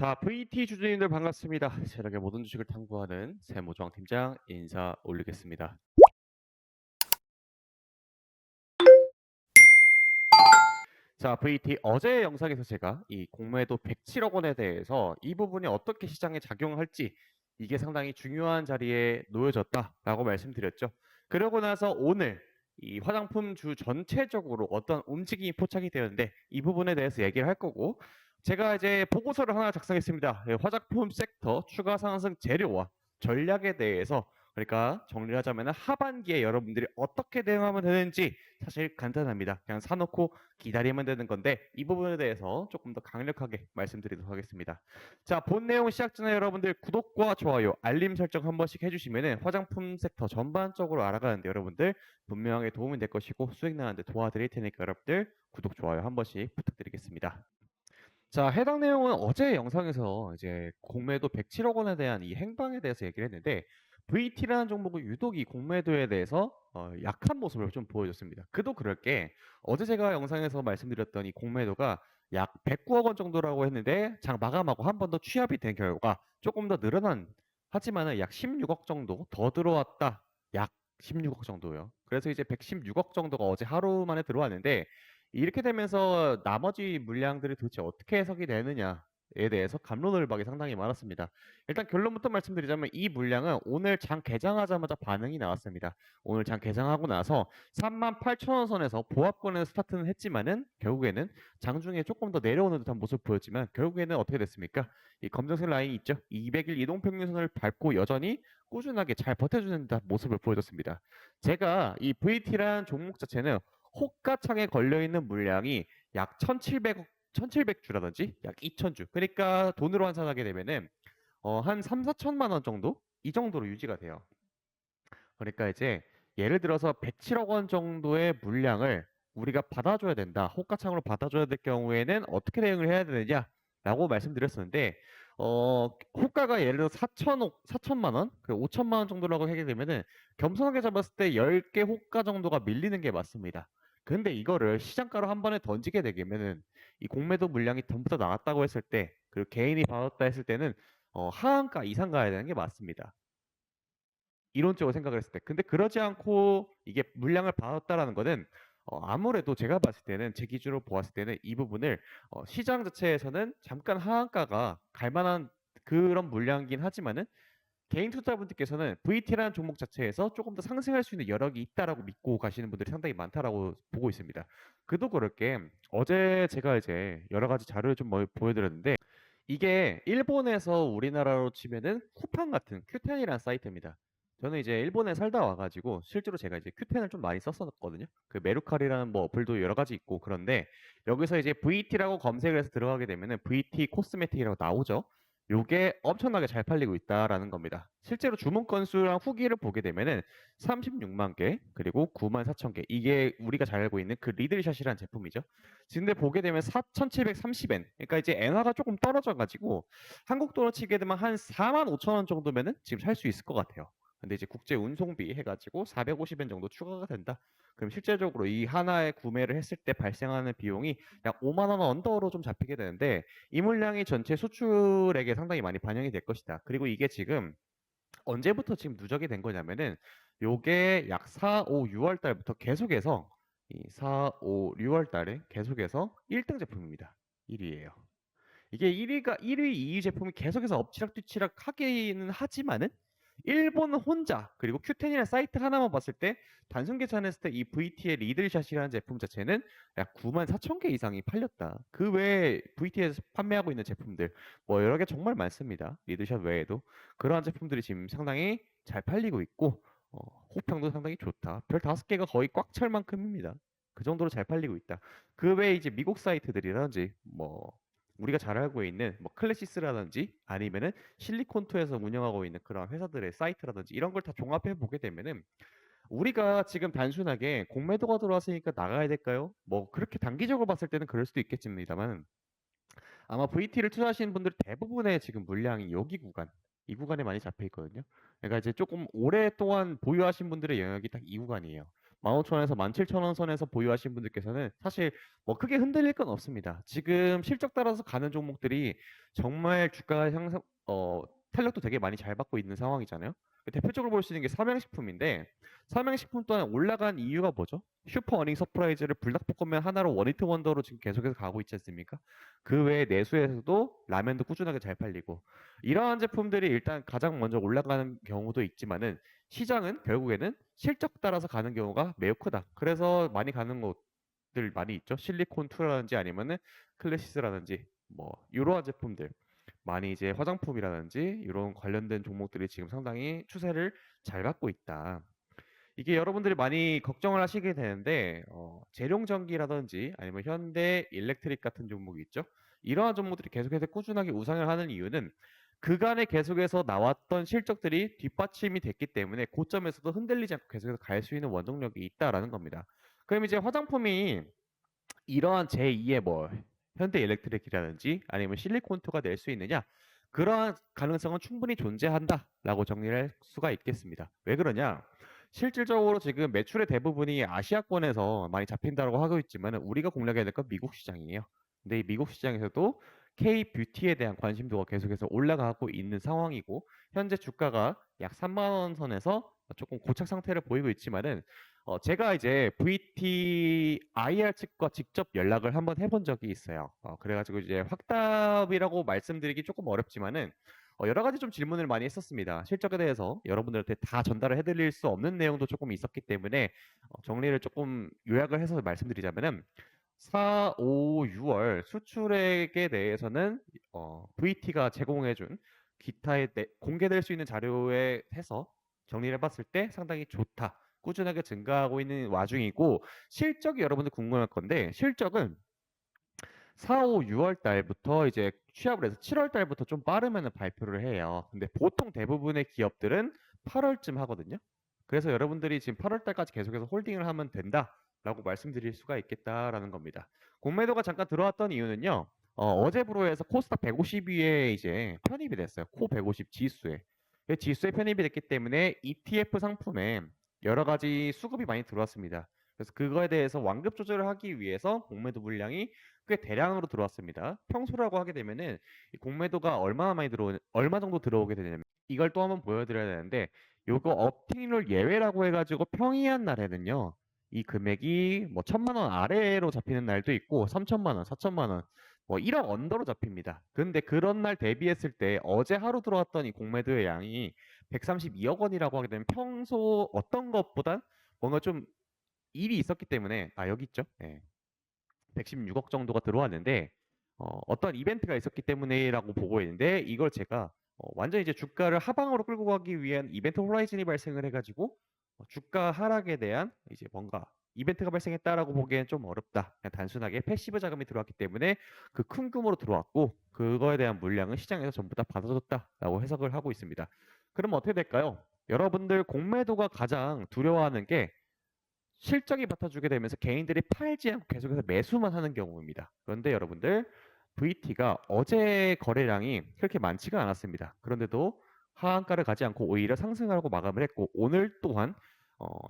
자, VT 주주님들 반갑습니다. 세력의 모든 주식을 탐구하는 세무조항팀장 인사 올리겠습니다. 자, VT 어제 영상에서 제가 이 공매도 107억 원에 대해서 이 부분이 어떻게 시장에 작용할지 이게 상당히 중요한 자리에 놓여졌다라고 말씀드렸죠. 그러고 나서 오늘 이 화장품주 전체적으로 어떤 움직임이 포착이 되었는데 이 부분에 대해서 얘기를 할 거고 제가 이제 보고서를 하나 작성했습니다. 예, 화장품 섹터 추가 상승 재료와 전략에 대해서 그러니까 정리를 하자면 하반기에 여러분들이 어떻게 대응하면 되는지 사실 간단합니다. 그냥 사놓고 기다리면 되는 건데 이 부분에 대해서 조금 더 강력하게 말씀드리도록 하겠습니다. 자, 본 내용 시작 전에 여러분들 구독과 좋아요, 알림 설정 한 번씩 해주시면 화장품 섹터 전반적으로 알아가는데 여러분들 분명히 도움이 될 것이고 수익 나는데 도와드릴 테니까 여러분들 구독, 좋아요 한 번씩 부탁드리겠습니다. 자, 해당 내용은 어제 영상에서 이제 공매도 107억 원에 대한 이 행방에 대해서 얘기를 했는데 VT라는 종목은 유독 이 공매도에 대해서 약한 모습을 좀 보여줬습니다. 그도 그럴 게 어제 제가 영상에서 말씀드렸던 이 공매도가 약 109억 원 정도라고 했는데 장 마감하고 한 번 더 취합이 된 결과 조금 더 늘어난 하지만은 약 16억 정도 더 들어왔다. 약 16억 정도요. 그래서 이제 116억 정도가 어제 하루 만에 들어왔는데 이렇게 되면서 나머지 물량들이 도대체 어떻게 해석이 되느냐에 대해서 갑론을박이 상당히 많았습니다. 일단 결론부터 말씀드리자면 이 물량은 오늘 장 개장하자마자 반응이 나왔습니다. 오늘 장 개장하고 나서 38,000원 선에서 보합권에서 스타트는 했지만은 결국에는 장중에 조금 더 내려오는 듯한 모습을 보였지만 결국에는 어떻게 됐습니까? 이 검정색 라인이 있죠. 200일 이동평균선을 밟고 여전히 꾸준하게 잘 버텨주는 듯한 모습을 보여줬습니다. 제가 이 VT라는 종목 자체는 호가창에 걸려있는 물량이 약 1,700주라든지 약 2,000주. 그러니까 돈으로 환산하게 되면은 한 3, 4천만 원 정도? 이 정도로 유지가 돼요. 그러니까 이제 예를 들어서 107억 원 정도의 물량을 우리가 받아줘야 된다. 호가창으로 받아줘야 될 경우에는 어떻게 대응을 해야 되느냐라고 말씀드렸었는데 호가가 예를 들어 4천만 원, 5천만 원 정도라고 하게 되면은 겸손하게 잡았을 때 10개 호가 정도가 밀리는 게 맞습니다. 근데 이거를 시장가로 한 번에 던지게 되면은 이 공매도 물량이 전부 다 나왔다고 했을 때 그리고 개인이 받았다 했을 때는 하한가 이상 가야 되는 게 맞습니다. 이론적으로 생각을 했을 때. 근데 그러지 않고 이게 물량을 받았다라는 거는 아무래도 제가 봤을 때는 제 기준으로 보았을 때는 이 부분을 시장 자체에서는 잠깐 하한가가 갈 만한 그런 물량이긴 하지만은 개인 투자분들께서는 VT라는 종목 자체에서 조금 더 상승할 수 있는 여력이 있다라고 믿고 가시는 분들이 상당히 많다라고 보고 있습니다. 그도 그럴 게 어제 제가 이제 여러 가지 자료를 좀 보여드렸는데 이게 일본에서 우리나라로 치면은 쿠팡 같은 큐텐이라는 사이트입니다. 저는 이제 일본에 살다 와가지고 실제로 제가 이제 큐텐을 좀 많이 썼었거든요. 그 메루카리라는 뭐 어플도 여러 가지 있고 그런데 여기서 이제 VT라고 검색을 해서 들어가게 되면은 VT 코스메틱이라고 나오죠. 요게 엄청나게 잘 팔리고 있다라는 겁니다. 실제로 주문 건수랑 후기를 보게 되면은 36만 개 그리고 9만 4천 개 이게 우리가 잘 알고 있는 그 리들샷이라는 제품이죠. 근데 보게 되면 4,730엔 그러니까 이제 엔화가 조금 떨어져 가지고 한국 돈으로 치게 되면 한 4만 5천 원 정도면은 지금 살 수 있을 것 같아요. 근데 이제 국제 운송비 해가지고 450엔 정도 추가가 된다. 그럼 실제적으로 이 하나의 구매를 했을 때 발생하는 비용이 약 5만 원 언더로 좀 잡히게 되는데 이 물량이 전체 수출액에 상당히 많이 반영이 될 것이다. 그리고 이게 지금 언제부터 지금 누적이 된 거냐면은 요게 약 4, 5, 6월 달부터 계속해서 이 4, 5, 6월 달에 계속해서 1등 제품입니다. 1위예요. 이게 1위, 2위 제품이 계속해서 엎치락뒤치락 하기는 하지만은 일본 혼자 그리고 큐텐이라는 사이트 하나만 봤을 때 단순 계산했을 때 이 VT의 리들샷이라는 제품 자체는 약 9만 4천 개 이상이 팔렸다. 그 외에 VT에서 판매하고 있는 제품들 뭐 여러 개 정말 많습니다. 리들샷 외에도 그러한 제품들이 지금 상당히 잘 팔리고 있고 호평도 상당히 좋다. 별 5개가 거의 꽉 찰 만큼입니다. 그 정도로 잘 팔리고 있다. 그 외에 이제 미국 사이트들이라든지 뭐 우리가 잘 알고 있는 뭐 클래시스라든지 아니면은 실리콘투에서 운영하고 있는 그런 회사들의 사이트라든지 이런 걸 다 종합해 보게 되면은 우리가 지금 단순하게 공매도가 들어왔으니까 나가야 될까요? 뭐 그렇게 단기적으로 봤을 때는 그럴 수도 있겠습니다만 아마 VT를 투자하시는 분들 대부분의 지금 물량이 여기 구간, 이 구간에 많이 잡혀 있거든요. 그러니까 이제 조금 오랫동안 보유하신 분들의 영역이 딱 이 구간이에요. 15,000원에서 17,000원 선에서 보유하신 분들께서는 사실 뭐 크게 흔들릴 건 없습니다. 지금 실적 따라서 가는 종목들이 정말 주가 향상 탄력도 되게 많이 잘 받고 있는 상황이잖아요. 대표적으로 볼 수 있는 게 삼양식품인데 삼양식품 또한 올라간 이유가 뭐죠? 슈퍼 어닝 서프라이즈를 불닭볶음면 하나로 원히트 원더로 지금 계속해서 가고 있지 않습니까? 그 외에 내수에서도 라면도 꾸준하게 잘 팔리고 이러한 제품들이 일단 가장 먼저 올라가는 경우도 있지만은 시장은 결국에는 실적 따라서 가는 경우가 매우 크다. 그래서 많이 가는 곳들 많이 있죠. 실리콘2라든지 아니면은 클래시스라든지 뭐 이러한 제품들 많이 이제 화장품이라든지 이런 관련된 종목들이 지금 상당히 추세를 잘 받고 있다. 이게 여러분들이 많이 걱정을 하시게 되는데 재룡전기라든지 아니면 현대 일렉트릭 같은 종목이 있죠. 이러한 종목들이 계속해서 꾸준하게 우상을 하는 이유는 그간에 계속해서 나왔던 실적들이 뒷받침이 됐기 때문에 고점에서도 흔들리지 않고 계속해서 갈 수 있는 원동력이 있다라는 겁니다. 그럼 이제 화장품이 이러한 제2의 뭐 현대 일렉트릭이라든지 아니면 실리콘투가 낼 수 있느냐? 그러한 가능성은 충분히 존재한다라고 정리를 할 수가 있겠습니다. 왜 그러냐? 실질적으로 지금 매출의 대부분이 아시아권에서 많이 잡힌다고 하고 있지만 우리가 공략해야 될 건 미국 시장이에요. 근데 이 미국 시장에서도 K-뷰티에 대한 관심도가 계속해서 올라가고 있는 상황이고 현재 주가가 약 3만 원 선에서 조금 고착 상태를 보이고 있지만은 제가 이제 VT IR 측과 직접 연락을 한번 해본 적이 있어요. 그래가지고 이제 확답이라고 말씀드리기 조금 어렵지만은 여러 가지 좀 질문을 많이 했었습니다. 실적에 대해서 여러분들한테 다 전달을 해드릴 수 없는 내용도 조금 있었기 때문에 정리를 조금 요약을 해서 말씀드리자면은 4, 5, 6월 수출액에 대해서는 VT가 제공해준 기타에 공개될 수 있는 자료에 해서 정리를 해봤을 때 상당히 좋다. 꾸준하게 증가하고 있는 와중이고 실적이 여러분들 궁금할 건데 실적은 4, 5, 6월 달부터 이제 취합을 해서 7월 달부터 좀 빠르면 발표를 해요. 근데 보통 대부분의 기업들은 8월쯤 하거든요. 그래서 여러분들이 지금 8월 달까지 계속해서 홀딩을 하면 된다라고 말씀드릴 수가 있겠다라는 겁니다. 공매도가 잠깐 들어왔던 이유는요. 어제 브로에서 코스닥 150위에 이제 편입이 됐어요. 코 150 지수에. 지수에 편입이 됐기 때문에 ETF 상품에 여러 가지 수급이 많이 들어왔습니다. 그래서 그거에 대해서 완급 조절을 하기 위해서 공매도 물량이 꽤 대량으로 들어왔습니다. 평소라고 하게 되면은 이 공매도가 얼마 정도 들어오게 되냐면 이걸 또 한번 보여드려야 되는데 요거 업팅률 예외라고 해가지고 평이한 날에는요 이 금액이 뭐 1,000만 원 아래로 잡히는 날도 있고 3,000만 원, 4,000만 원, 뭐 1억 언더로 잡힙니다. 근데 그런 날 대비했을 때 어제 하루 들어왔던 이 공매도의 양이 132억 원이라고 하게 되면 평소 어떤 것보단 뭔가 좀 일이 있었기 때문에 여기 있죠. 예. 116억 정도가 들어왔는데 어떤 이벤트가 있었기 때문에라고 보고 있는데 이걸 제가 완전 이제 주가를 하방으로 끌고 가기 위한 이벤트 호라이즌이 발생을 해가지고 주가 하락에 대한 이제 뭔가 이벤트가 발생했다라고 보기엔 좀 어렵다. 그냥 단순하게 패시브 자금이 들어왔기 때문에 그 큰 규모로 들어왔고 그거에 대한 물량은 시장에서 전부 다 받아줬다라고 해석을 하고 있습니다. 그럼 어떻게 될까요? 여러분들 공매도가 가장 두려워하는 게 실적이 받쳐주게 되면서 개인들이 팔지 않고 계속해서 매수만 하는 경우입니다. 그런데 여러분들 VT가 어제 거래량이 그렇게 많지가 않았습니다. 그런데도 하한가를 가지 않고 오히려 상승하고 마감을 했고 오늘 또한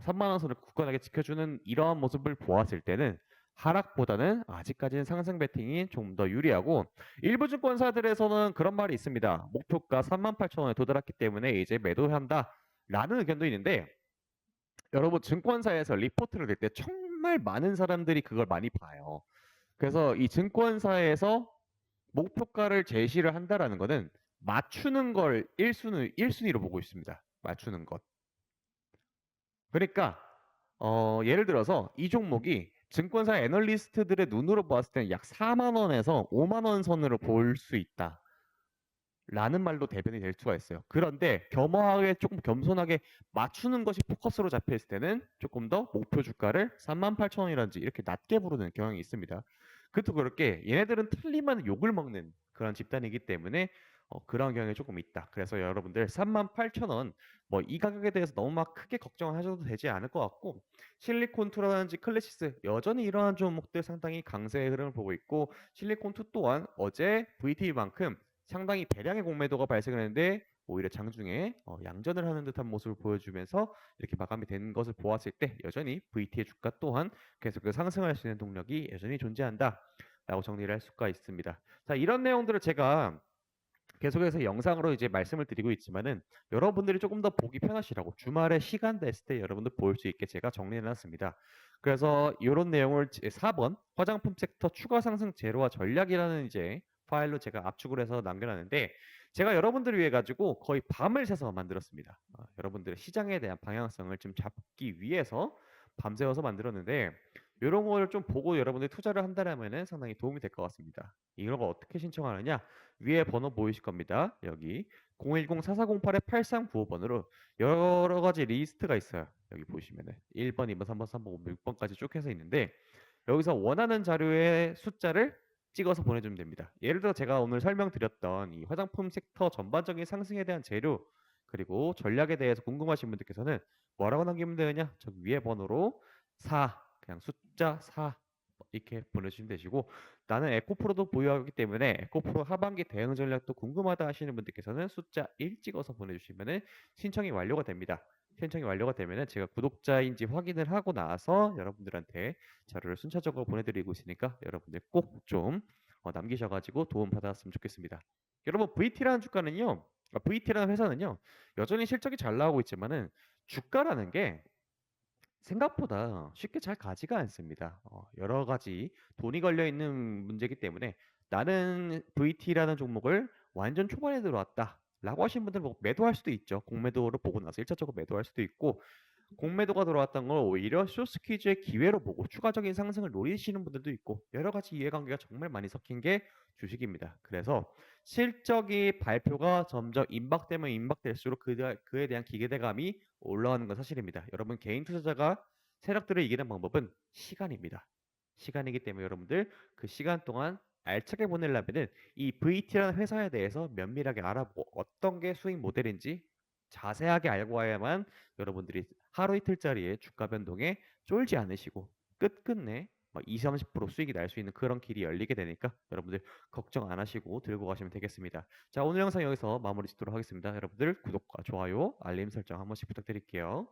3만 원 선을 굳건하게 지켜주는 이러한 모습을 보았을 때는 하락보다는 아직까지는 상승 배팅이 좀 더 유리하고 일부 증권사들에서는 그런 말이 있습니다. 목표가 38,000원에 도달했기 때문에 이제 매도한다라는 의견도 있는데 여러분 증권사에서 리포트를 낼 때 정말 많은 사람들이 그걸 많이 봐요. 그래서 이 증권사에서 목표가를 제시를 한다라는 거는 맞추는 걸 1순위로 보고 있습니다. 맞추는 것. 그러니까 예를 들어서 이 종목이 증권사 애널리스트들의 눈으로 봤을 때는 약 4만 원에서 5만 원 선으로 볼 수 있다. 라는 말로 대변이 될 수가 있어요. 그런데 겸허하게 조금 겸손하게 맞추는 것이 포커스로 잡혀 있을 때는 조금 더 목표 주가를 38,000원이라든지 이렇게 낮게 부르는 경향이 있습니다. 그것도 그렇게 얘네들은 틀리면 욕을 먹는 그런 집단이기 때문에 그런 경향이 조금 있다. 그래서 여러분들 38,000원 뭐 이 가격에 대해서 너무 막 크게 걱정하셔도 되지 않을 것 같고 실리콘투라든지 클래시스 여전히 이러한 종목들 상당히 강세의 흐름을 보고 있고 실리콘투 또한 어제 VT만큼 상당히 대량의 공매도가 발생을 했는데 오히려 장중에 양전을 하는 듯한 모습을 보여주면서 이렇게 마감이 된 것을 보았을 때 여전히 VT의 주가 또한 계속 상승할 수 있는 동력이 여전히 존재한다라고 정리를 할 수가 있습니다. 자, 이런 내용들을 제가 계속해서 영상으로 이제 말씀을 드리고 있지만은 여러분들이 조금 더 보기 편하시라고 주말에 시간 됐을 때 여러분들 볼 수 있게 제가 정리해 놨습니다. 그래서 요런 내용을 4번 화장품 섹터 추가 상승 재료와 전략이라는 이제 파일로 제가 압축을 해서 남겨 놨는데 제가 여러분들을 위해 가지고 거의 밤을 새서 만들었습니다. 여러분들의 시장에 대한 방향성을 좀 잡기 위해서 밤새워서 만들었는데 요런 거를 좀 보고 여러분들이 투자를 한다라면은 상당히 도움이 될 것 같습니다. 이런 거 어떻게 신청하느냐? 위에 번호 보이실 겁니다. 여기 010-4408-8395번으로 여러 가지 리스트가 있어요. 여기 보시면은 1번, 2번, 3번, 4번, 5번, 6번까지 쭉 해서 있는데 여기서 원하는 자료의 숫자를 찍어서 보내주면 됩니다. 예를 들어 제가 오늘 설명드렸던 이 화장품 섹터 전반적인 상승에 대한 재료 그리고 전략에 대해서 궁금하신 분들께서는 뭐라고 남기면 되느냐? 저기 위에 번호로 4 그냥 숫자 4 이렇게 보내주시면 되시고 나는 에코프로도 보유하기 때문에 에코프로 하반기 대응 전략도 궁금하다 하시는 분들께서는 숫자 1 찍어서 보내주시면은 신청이 완료가 됩니다. 신청이 완료가 되면은 제가 구독자인지 확인을 하고 나서 여러분들한테 자료를 순차적으로 보내드리고 있으니까 여러분들 꼭 좀 남기셔가지고 도움 받았으면 좋겠습니다. 여러분 VT라는 주가는요, VT라는 회사는요 여전히 실적이 잘 나오고 있지만은 주가라는 게 생각보다 쉽게 잘 가지가 않습니다. 여러 가지 돈이 걸려 있는 문제이기 때문에 나는 VT라는 종목을 완전 초반에 들어왔다라고 하신 분들은 뭐 매도할 수도 있죠. 공매도를 보고 나서 1차적으로 매도할 수도 있고 공매도가 들어왔던 걸 오히려 숏스퀴즈의 기회로 보고 추가적인 상승을 노리시는 분들도 있고 여러 가지 이해관계가 정말 많이 섞인 게 주식입니다. 그래서 실적이 발표가 점점 임박되면 임박될수록 그에 대한 기대감이 올라가는 건 사실입니다. 여러분 개인 투자자가 세력들을 이기는 방법은 시간입니다. 시간이기 때문에 여러분들 그 시간 동안 알차게 보내려면은 이 VT라는 회사에 대해서 면밀하게 알아보고 어떤 게 수익 모델인지 자세하게 알고 와야만 여러분들이 하루 이틀짜리의 주가 변동에 쫄지 않으시고 끝끝내 막 20, 30% 수익이 날 수 있는 그런 길이 열리게 되니까 여러분들 걱정 안 하시고 들고 가시면 되겠습니다. 자, 오늘 영상 여기서 마무리 짓도록 하겠습니다. 여러분들 구독과 좋아요, 알림 설정 한 번씩 부탁드릴게요.